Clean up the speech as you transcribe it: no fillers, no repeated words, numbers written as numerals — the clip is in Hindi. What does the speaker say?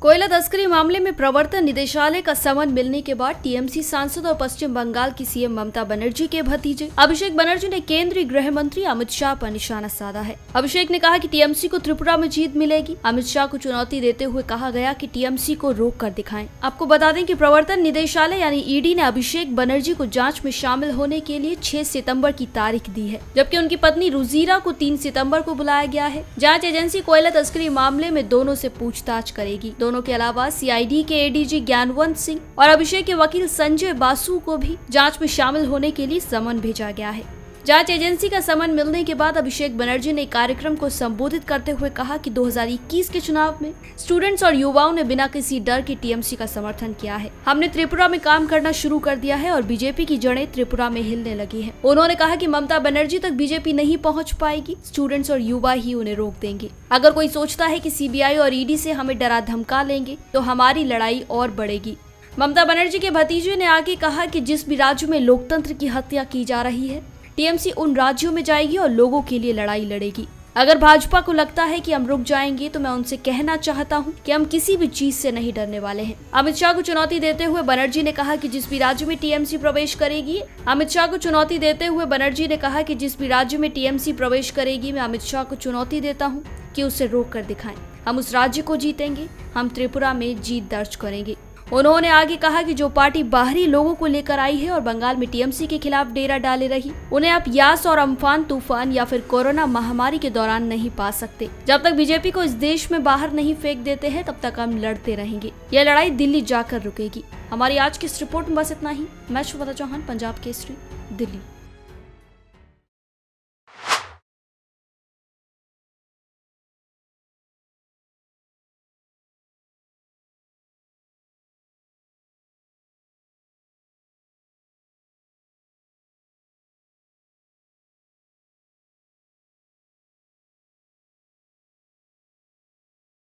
कोयला तस्करी मामले में प्रवर्तन निदेशालय का समन मिलने के बाद टीएमसी सांसद और पश्चिम बंगाल की सीएम ममता बनर्जी के भतीजे अभिषेक बनर्जी ने केंद्रीय गृह मंत्री अमित शाह पर निशाना साधा है। अभिषेक ने कहा कि टीएमसी को त्रिपुरा में जीत मिलेगी। अमित शाह को चुनौती देते हुए कहा गया कि टीएमसी को रोक कर दिखाएं। आपको बता दें कि प्रवर्तन निदेशालय यानी ईडी ने अभिषेक बनर्जी को जाँच में शामिल होने के लिए 6 सितम्बर की तारीख दी है, जबकि उनकी पत्नी रुजीरा को 3 सितम्बर को बुलाया गया है। जाँच एजेंसी कोयला तस्करी मामले में दोनों से पूछताछ करेगी। दोनों के अलावा सीआईडी के एडीजी ज्ञानवंत सिंह और अभिषेक के वकील संजय बासु को भी जांच में शामिल होने के लिए समन भेजा गया है। जांच एजेंसी का समन मिलने के बाद अभिषेक बनर्जी ने कार्यक्रम को संबोधित करते हुए कहा कि 2021 के चुनाव में स्टूडेंट्स और युवाओं ने बिना किसी डर के टीएमसी का समर्थन किया है। हमने त्रिपुरा में काम करना शुरू कर दिया है और बीजेपी की जड़ें त्रिपुरा में हिलने लगी हैं। उन्होंने कहा कि ममता बनर्जी तक बीजेपी नहीं पहुंच पाएगी, स्टूडेंट्स और युवा ही उन्हें रोक देंगे। अगर कोई सोचता है कि सीबीआई और ईडी से हमें डरा धमका लेंगे तो हमारी लड़ाई और बढ़ेगी। ममता बनर्जी के भतीजे ने आगे कहा कि जिस भी राज्य में लोकतंत्र की हत्या की जा रही है, टीएमसी उन राज्यों में जाएगी और लोगों के लिए लड़ाई लड़ेगी। अगर भाजपा को लगता है कि हम रुक जाएंगे तो मैं उनसे कहना चाहता हूं कि हम किसी भी चीज से नहीं डरने वाले हैं। अमित शाह को चुनौती देते हुए बनर्जी ने कहा कि जिस भी राज्य में टीएमसी प्रवेश करेगी अमित शाह को चुनौती देते हुए बनर्जी ने कहा कि जिस भी राज्य में टीएमसी प्रवेश करेगी मैं अमित शाह को चुनौती देता हूँ कि उसे रोक कर दिखाएं। हम उस राज्य को जीतेंगे, हम त्रिपुरा में जीत दर्ज करेंगे। उन्होंने आगे कहा कि जो पार्टी बाहरी लोगों को लेकर आई है और बंगाल में टीएमसी के खिलाफ डेरा डाले रही, उन्हें आप यास और अम्फान तूफान या फिर कोरोना महामारी के दौरान नहीं पा सकते। जब तक बीजेपी को इस देश में बाहर नहीं फेंक देते हैं तब तक हम लड़ते रहेंगे। यह लड़ाई दिल्ली जाकर रुकेगी। हमारी आज की इस रिपोर्ट में बस इतना ही। मैं श्वेता चौहान, पंजाब केसरी, दिल्ली।